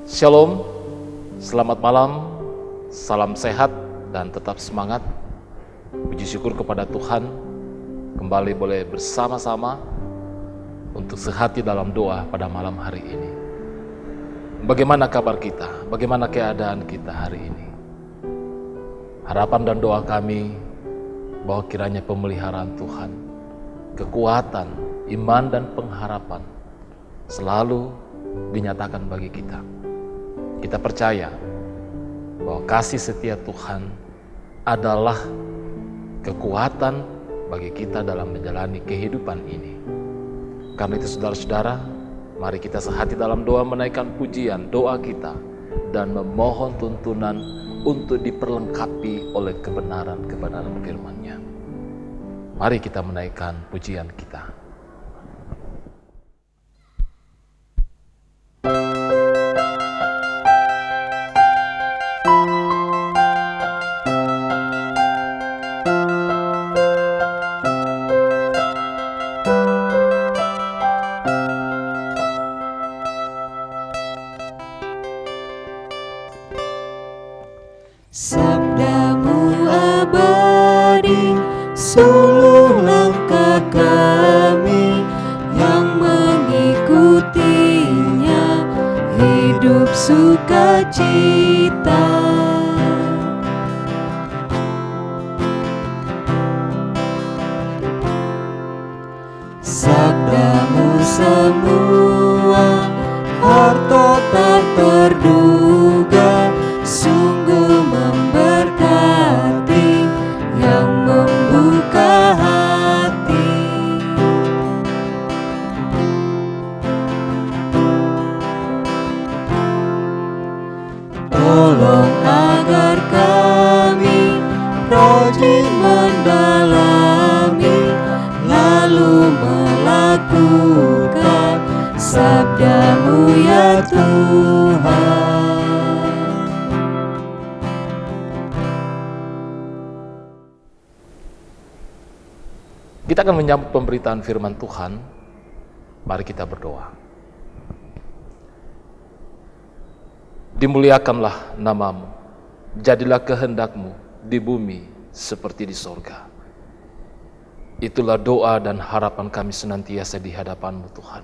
Shalom, selamat malam, salam sehat dan tetap semangat. Puji syukur kepada Tuhan, kembali boleh bersama-sama untuk sehati dalam doa pada malam hari ini. Bagaimana kabar kita? Bagaimana keadaan kita hari ini? Harapan dan doa kami bahwa kiranya pemeliharaan Tuhan, kekuatan, iman dan pengharapan selalu dinyatakan bagi kita. Kita percaya bahwa kasih setia Tuhan adalah kekuatan bagi kita dalam menjalani kehidupan ini. Karena itu saudara-saudara, mari kita sehati dalam doa menaikkan pujian doa kita dan memohon tuntunan untuk diperlengkapi oleh kebenaran-kebenaran firman-Nya. Mari kita menaikkan pujian kita. Sabdamu abadi, suluh langkah kami yang mengikutinya, hidup sukacita. Sabdamu semua harta tak terduga, sungguh memberkati yang membuka hati. Tolong agar kami rajin mendalami, lalu melakukan sabdamu ya Tuhan. Kita akan menyambut pemberitaan firman Tuhan. Mari kita berdoa. Dimuliakanlah namamu, jadilah kehendakmu di bumi seperti di sorga. Itulah doa dan harapan kami senantiasa di hadapan-Mu Tuhan,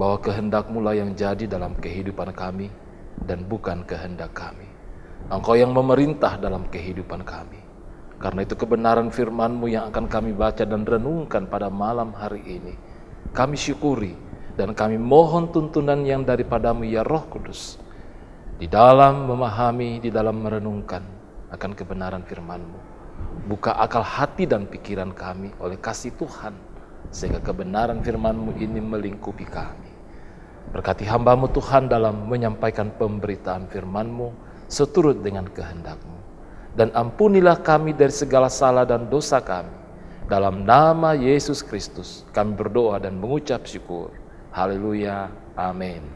bahwa kehendak-Mu lah yang jadi dalam kehidupan kami dan bukan kehendak kami. Engkau yang memerintah dalam kehidupan kami. Karena itu kebenaran firman-Mu yang akan kami baca dan renungkan pada malam hari ini, kami syukuri dan kami mohon tuntunan yang daripada-Mu ya Roh Kudus, di dalam memahami, di dalam merenungkan akan kebenaran firman-Mu. Buka akal hati dan pikiran kami oleh kasih Tuhan, sehingga kebenaran firman-Mu ini melingkupi kami. Berkati hamba-Mu Tuhan dalam menyampaikan pemberitaan firman-Mu seturut dengan kehendak-Mu. Dan ampunilah kami dari segala salah dan dosa kami. Dalam nama Yesus Kristus kami berdoa dan mengucap syukur. Haleluya. Amin.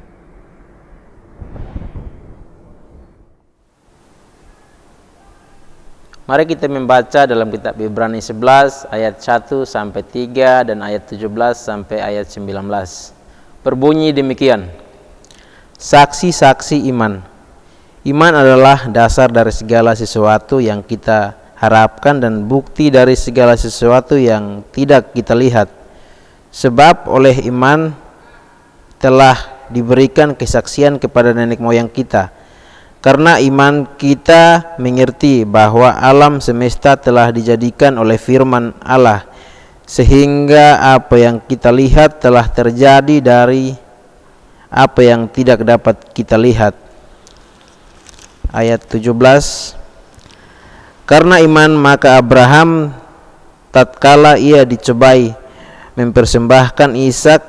Mari kita membaca dalam kitab Ibrani 11 ayat 1 sampai 3 dan ayat 17 sampai ayat 19. Berbunyi demikian. Saksi-saksi iman. Iman adalah dasar dari segala sesuatu yang kita harapkan dan bukti dari segala sesuatu yang tidak kita lihat. Sebab oleh iman telah diberikan kesaksian kepada nenek moyang kita. Karena iman kita mengerti bahwa alam semesta telah dijadikan oleh firman Allah, sehingga apa yang kita lihat telah terjadi dari apa yang tidak dapat kita lihat. Ayat 17. Karena iman maka Abraham tatkala ia dicobai mempersembahkan Ishak,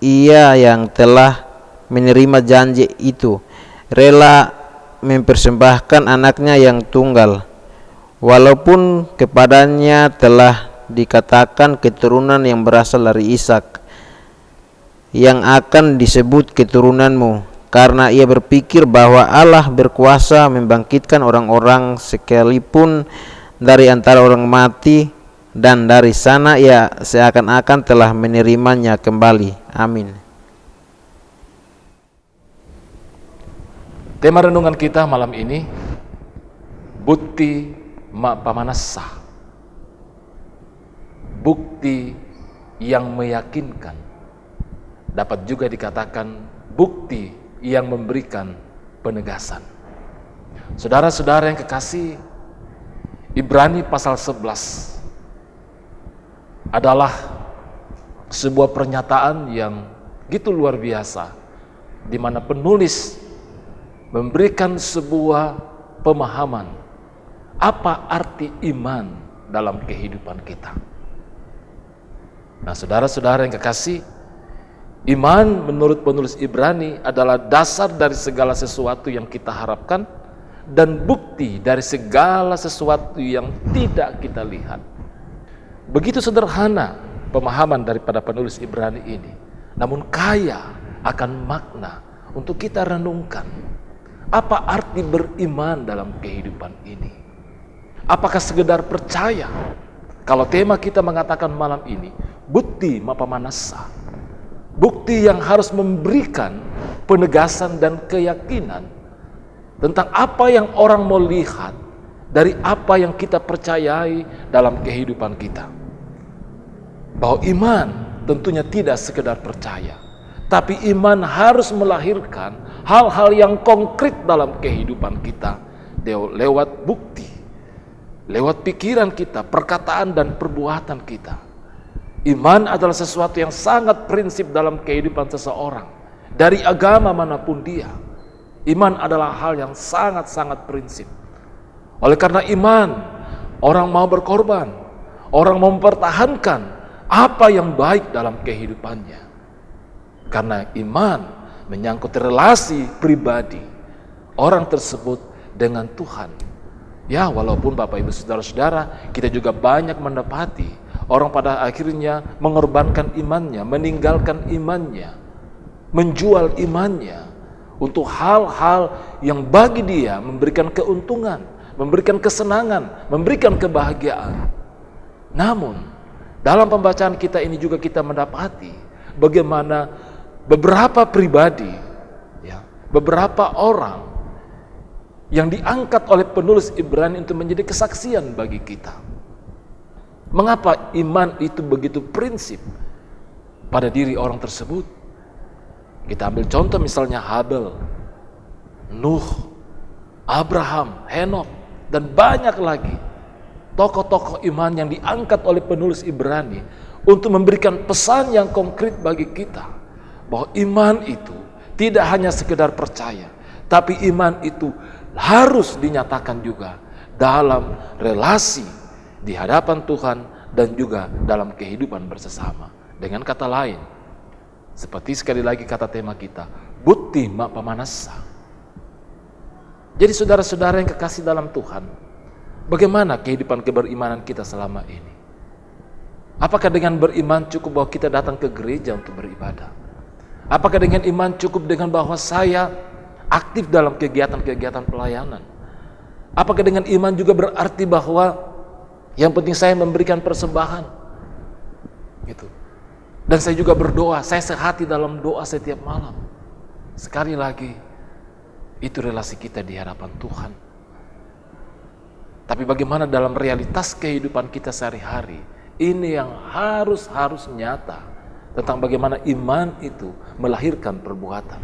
ia yang telah menerima janji itu rela mempersembahkan anaknya yang tunggal, walaupun kepadanya telah dikatakan keturunan yang berasal dari Ishak, yang akan disebut keturunanmu. Karena ia berpikir bahwa Allah berkuasa membangkitkan orang-orang sekalipun dari antara orang mati, dan dari sana ia seakan-akan telah menerimanya kembali. Amin. Tema renungan kita malam ini, bukti pamanasa. Bukti yang meyakinkan. Dapat juga dikatakan bukti yang memberikan penegasan. Saudara-saudara yang kekasih, Ibrani pasal 11 adalah sebuah pernyataan yang gitu luar biasa, di mana penulis memberikan sebuah pemahaman apa arti iman dalam kehidupan kita. Nah, saudara-saudara yang kekasih, iman menurut penulis Ibrani adalah dasar dari segala sesuatu yang kita harapkan dan bukti dari segala sesuatu yang tidak kita lihat. Begitu sederhana pemahaman daripada penulis Ibrani ini, namun kaya akan makna untuk kita renungkan. Apa arti beriman dalam kehidupan ini? Apakah sekedar percaya? Kalau tema kita mengatakan malam ini, bukti mapamanasa. Bukti yang harus memberikan penegasan dan keyakinan tentang apa yang orang mau lihat dari apa yang kita percayai dalam kehidupan kita. Bahwa iman tentunya tidak sekedar percaya, tapi iman harus melahirkan hal-hal yang konkret dalam kehidupan kita lewat bukti, lewat pikiran kita, perkataan dan perbuatan kita. Iman adalah sesuatu yang sangat prinsip dalam kehidupan seseorang, dari agama manapun dia. Iman adalah hal yang sangat-sangat prinsip. Oleh karena iman, orang mau berkorban, orang mau mempertahankan apa yang baik dalam kehidupannya. Karena iman menyangkut relasi pribadi orang tersebut dengan Tuhan. Ya, walaupun Bapak Ibu Saudara-saudara, kita juga banyak mendapati orang pada akhirnya mengorbankan imannya, meninggalkan imannya, menjual imannya untuk hal-hal yang bagi dia memberikan keuntungan, memberikan kesenangan, memberikan kebahagiaan. Namun, dalam pembacaan kita ini juga kita mendapati bagaimana beberapa pribadi, ya, beberapa orang yang diangkat oleh penulis Ibrani untuk menjadi kesaksian bagi kita. Mengapa iman itu begitu prinsip pada diri orang tersebut? Kita ambil contoh misalnya Habel, Nuh, Abraham, Henok, dan banyak lagi tokoh-tokoh iman yang diangkat oleh penulis Ibrani untuk memberikan pesan yang konkret bagi kita. Bahwa iman itu tidak hanya sekedar percaya, tapi iman itu harus dinyatakan juga dalam relasi di hadapan Tuhan dan juga dalam kehidupan bersama. Dengan kata lain, seperti sekali lagi kata tema kita, bukti mapamanasa. Jadi saudara-saudara yang kekasih dalam Tuhan, bagaimana kehidupan keberimanan kita selama ini? Apakah dengan beriman cukup bahwa kita datang ke gereja untuk beribadah? Apakah dengan iman cukup dengan bahwa saya aktif dalam kegiatan-kegiatan pelayanan? Apakah dengan iman juga berarti bahwa yang penting saya memberikan persembahan? Gitu. Dan saya juga berdoa, saya sehati dalam doa setiap malam. Sekali lagi, itu relasi kita di hadapan Tuhan. Tapi bagaimana dalam realitas kehidupan kita sehari-hari? Ini yang harus nyata. Tentang bagaimana iman itu melahirkan perbuatan.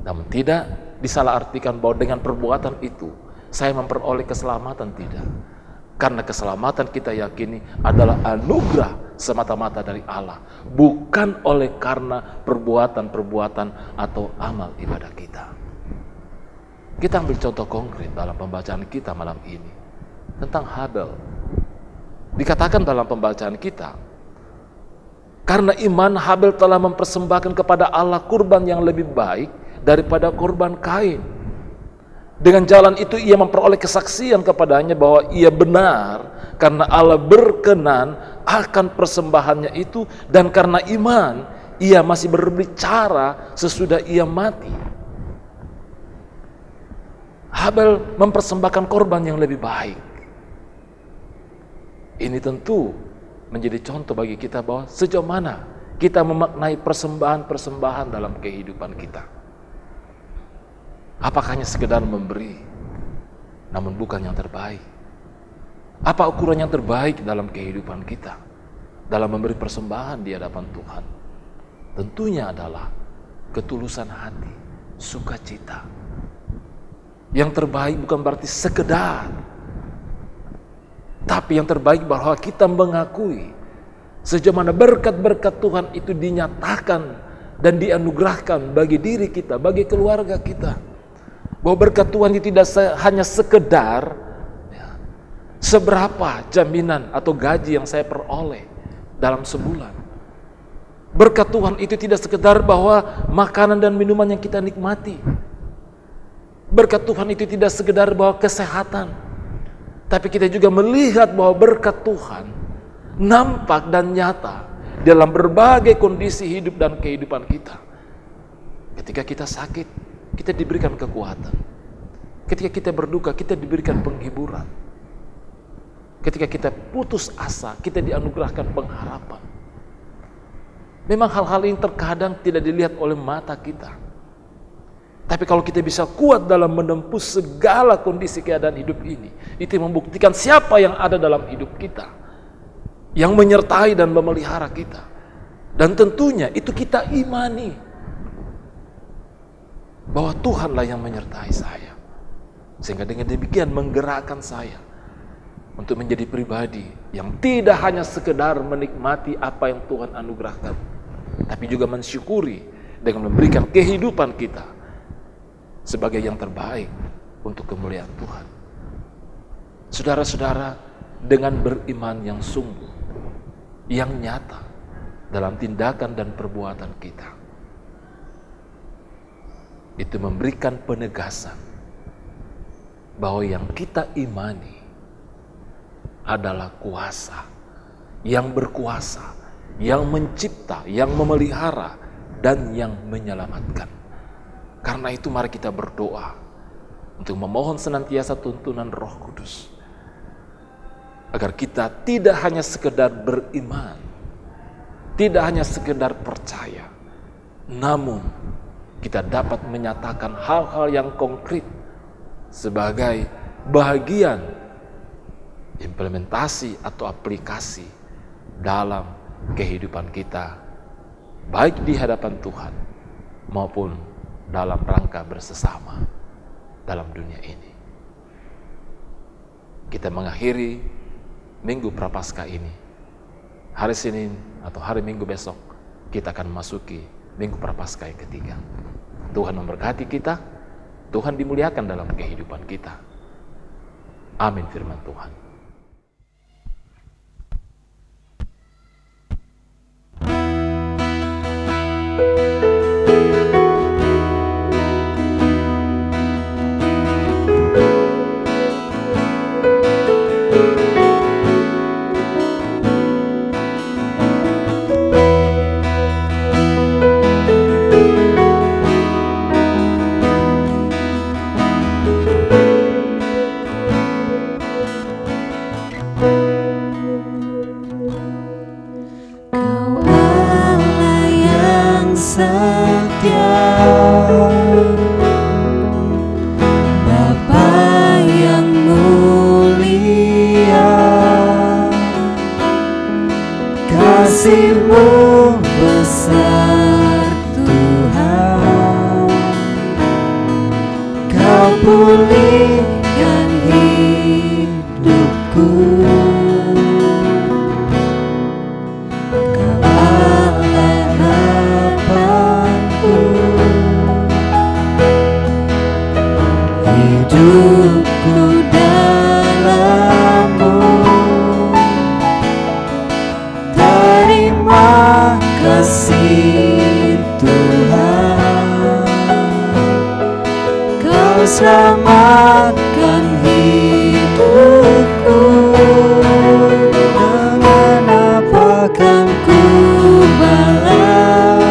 Namun tidak disalahartikan bahwa dengan perbuatan itu saya memperoleh keselamatan, tidak. Karena keselamatan kita yakini adalah anugerah semata-mata dari Allah, bukan oleh karena perbuatan-perbuatan atau amal ibadah kita. Kita ambil contoh konkret dalam pembacaan kita malam ini tentang Habel. Dikatakan dalam pembacaan kita, karena iman Habel telah mempersembahkan kepada Allah kurban yang lebih baik daripada kurban Kain. Dengan jalan itu ia memperoleh kesaksian kepadanya bahwa ia benar karena Allah berkenan akan persembahannya itu, dan karena iman ia masih berbicara sesudah ia mati. Habel mempersembahkan korban yang lebih baik. Ini tentu menjadi contoh bagi kita bahwa sejauh mana kita memaknai persembahan-persembahan dalam kehidupan kita. Apakah hanya sekedar memberi, namun bukan yang terbaik? Apa ukuran yang terbaik dalam kehidupan kita, dalam memberi persembahan di hadapan Tuhan? Tentunya adalah ketulusan hati, sukacita. Yang terbaik bukan berarti sekedar, tapi yang terbaik bahwa kita mengakui sejauh mana berkat-berkat Tuhan itu dinyatakan dan dianugerahkan bagi diri kita, bagi keluarga kita. Bahwa berkat Tuhan itu tidak hanya sekedar seberapa jaminan atau gaji yang saya peroleh dalam sebulan. Berkat Tuhan itu tidak sekedar bahwa makanan dan minuman yang kita nikmati. Berkat Tuhan itu tidak sekedar bahwa kesehatan. Tapi kita juga melihat bahwa berkat Tuhan nampak dan nyata dalam berbagai kondisi hidup dan kehidupan kita. Ketika kita sakit, kita diberikan kekuatan. Ketika kita berduka, kita diberikan penghiburan. Ketika kita putus asa, kita dianugerahkan pengharapan. Memang hal-hal ini terkadang tidak dilihat oleh mata kita. Tapi kalau kita bisa kuat dalam menempuh segala kondisi keadaan hidup ini, itu membuktikan siapa yang ada dalam hidup kita, yang menyertai dan memelihara kita. Dan tentunya itu kita imani bahwa Tuhanlah yang menyertai saya. Sehingga dengan demikian menggerakkan saya untuk menjadi pribadi yang tidak hanya sekedar menikmati apa yang Tuhan anugerahkan, tapi juga mensyukuri dengan memberikan kehidupan kita sebagai yang terbaik untuk kemuliaan Tuhan. Saudara-saudara, dengan beriman yang sungguh, yang nyata dalam tindakan dan perbuatan kita, itu memberikan penegasan bahwa yang kita imani adalah kuasa, yang berkuasa, yang mencipta, yang memelihara, dan yang menyelamatkan. Karena itu mari kita berdoa untuk memohon senantiasa tuntunan Roh Kudus, agar kita tidak hanya sekedar beriman, tidak hanya sekedar percaya, namun kita dapat menyatakan hal-hal yang konkret sebagai bagian implementasi atau aplikasi dalam kehidupan kita, baik di hadapan Tuhan maupun dalam rangka bersesama dalam dunia ini. Kita mengakhiri Minggu Prapaskah ini. Hari Senin atau hari Minggu besok kita akan memasuki Minggu Prapaskah yang ketiga. Tuhan memberkati kita, Tuhan dimuliakan dalam kehidupan kita. Amin firman Tuhan. Kasih-Mu besar Tuhan, Kau pulihkan hidupku, Kau harapanku, hidupku dalam-Mu. Terima kasih Tuhan, Kau selamatkan hidupku. Dengan apa kan ku balas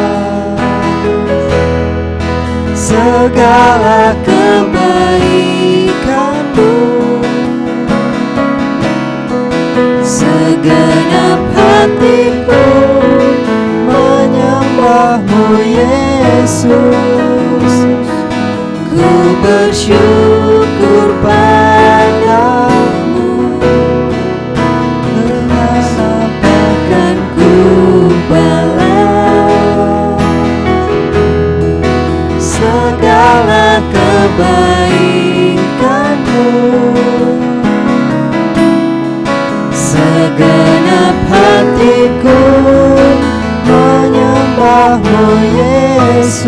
segala kebaikan-Mu? Segenap hatiku menyembah-Mu Yesus, ku bersyukur padamu. Akan ku balas segala kebaikanmu. Segenap hatiku menyembahmu Yesus.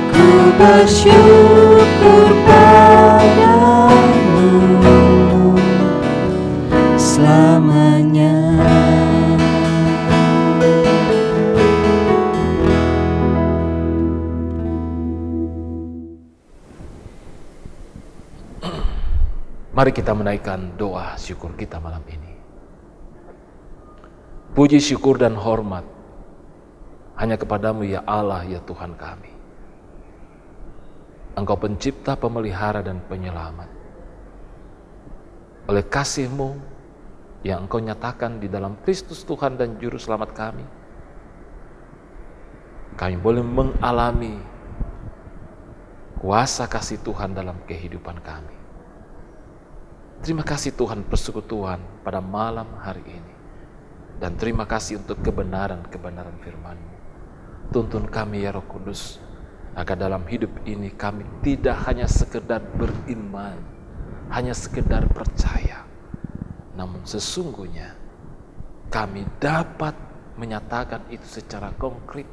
Ku bersyukur padamu selamanya. Mari kita menaikkan doa syukur kita malam ini. Puji, syukur, dan hormat hanya kepadamu ya Allah, ya Tuhan kami. Engkau pencipta, pemelihara, dan penyelamat. Oleh kasih-Mu yang Engkau nyatakan di dalam Kristus Tuhan dan Juru Selamat kami boleh mengalami kuasa kasih Tuhan dalam kehidupan kami. Terima kasih Tuhan persekutuan pada malam hari ini. Dan terima kasih untuk kebenaran-kebenaran firman-Mu. Tuntun kami ya Roh Kudus, agar dalam hidup ini kami tidak hanya sekedar beriman, hanya sekedar percaya, namun sesungguhnya kami dapat menyatakan itu secara konkret.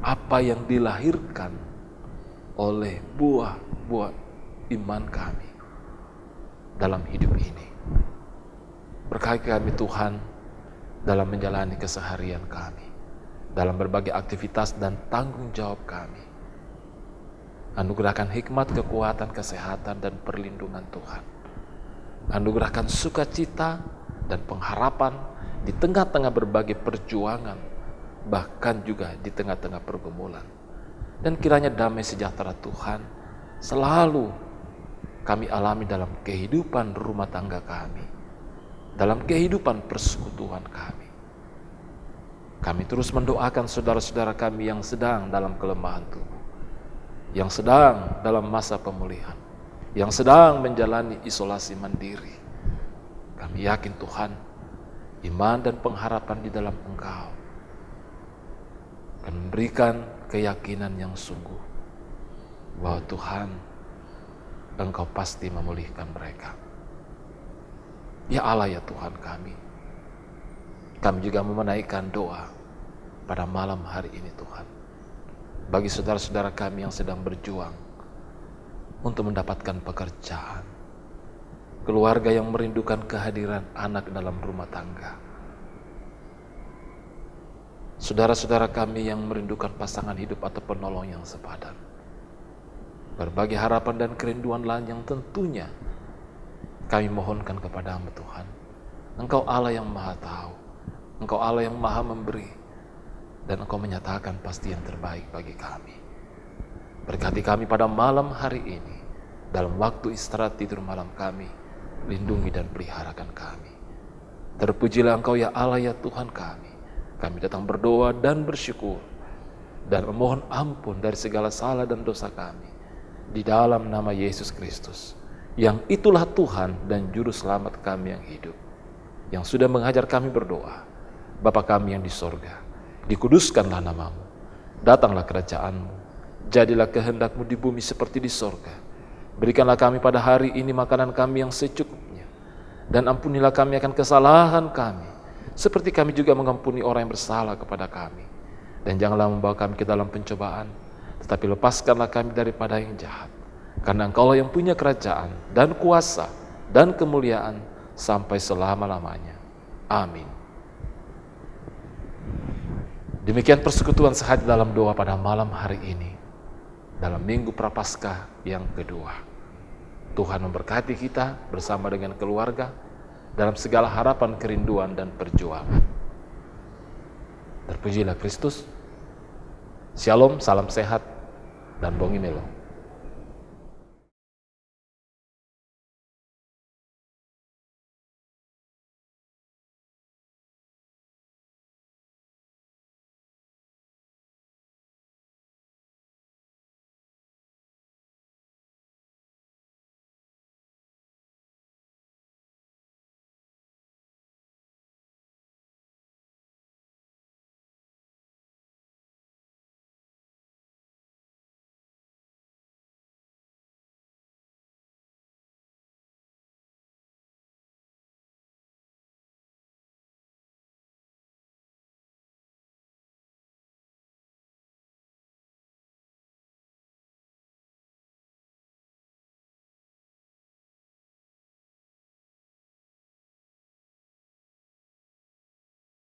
Apa yang dilahirkan oleh buah-buah iman kami dalam hidup ini. Berkati kami Tuhan dalam menjalani keseharian kami, dalam berbagai aktivitas dan tanggung jawab kami. Anugerahkan hikmat, kekuatan, kesehatan, dan perlindungan Tuhan. Anugerahkan sukacita dan pengharapan di tengah-tengah berbagai perjuangan, bahkan juga di tengah-tengah pergumulan. Dan kiranya damai sejahtera Tuhan selalu kami alami dalam kehidupan rumah tangga kami, dalam kehidupan persekutuan kami. Kami terus mendoakan saudara-saudara kami yang sedang dalam kelemahan tubuh, yang sedang dalam masa pemulihan, yang sedang menjalani isolasi mandiri. Kami yakin Tuhan, iman dan pengharapan di dalam Engkau akan memberikan keyakinan yang sungguh bahwa Tuhan, Engkau pasti memulihkan mereka. Ya Allah, ya Tuhan kami juga menaikkan doa pada malam hari ini Tuhan, bagi saudara-saudara kami yang sedang berjuang untuk mendapatkan pekerjaan, keluarga yang merindukan kehadiran anak dalam rumah tangga, saudara-saudara kami yang merindukan pasangan hidup atau penolong yang sepadan, berbagai harapan dan kerinduan lain yang tentunya kami mohonkan kepadamu Tuhan. Engkau Allah yang maha tahu, Engkau Allah yang maha memberi, dan Engkau menyatakan pasti yang terbaik bagi kami. Berkati kami pada malam hari ini, dalam waktu istirahat tidur malam kami, lindungi dan peliharakan kami. Terpujilah Engkau ya Allah ya Tuhan kami. Kami datang berdoa dan bersyukur, dan memohon ampun dari segala salah dan dosa kami, di dalam nama Yesus Kristus, yang itulah Tuhan dan Juru Selamat kami yang hidup, yang sudah mengajar kami berdoa. Bapa kami yang di sorga, dikuduskanlah namamu, datanglah kerajaan-Mu, jadilah kehendak-Mu di bumi seperti di sorga. Berikanlah kami pada hari ini makanan kami yang secukupnya, dan ampunilah kami akan kesalahan kami, seperti kami juga mengampuni orang yang bersalah kepada kami. Dan janganlah membawa kami ke dalam pencobaan, tetapi lepaskanlah kami daripada yang jahat. Karena Engkaulah yang punya kerajaan dan kuasa dan kemuliaan sampai selama-lamanya. Amin. Demikian persekutuan sehati dalam doa pada malam hari ini, dalam Minggu Prapaskah yang kedua. Tuhan memberkati kita bersama dengan keluarga dalam segala harapan, kerinduan, dan perjuangan. Terpujilah Kristus. Shalom, salam sehat, dan Bongimelo.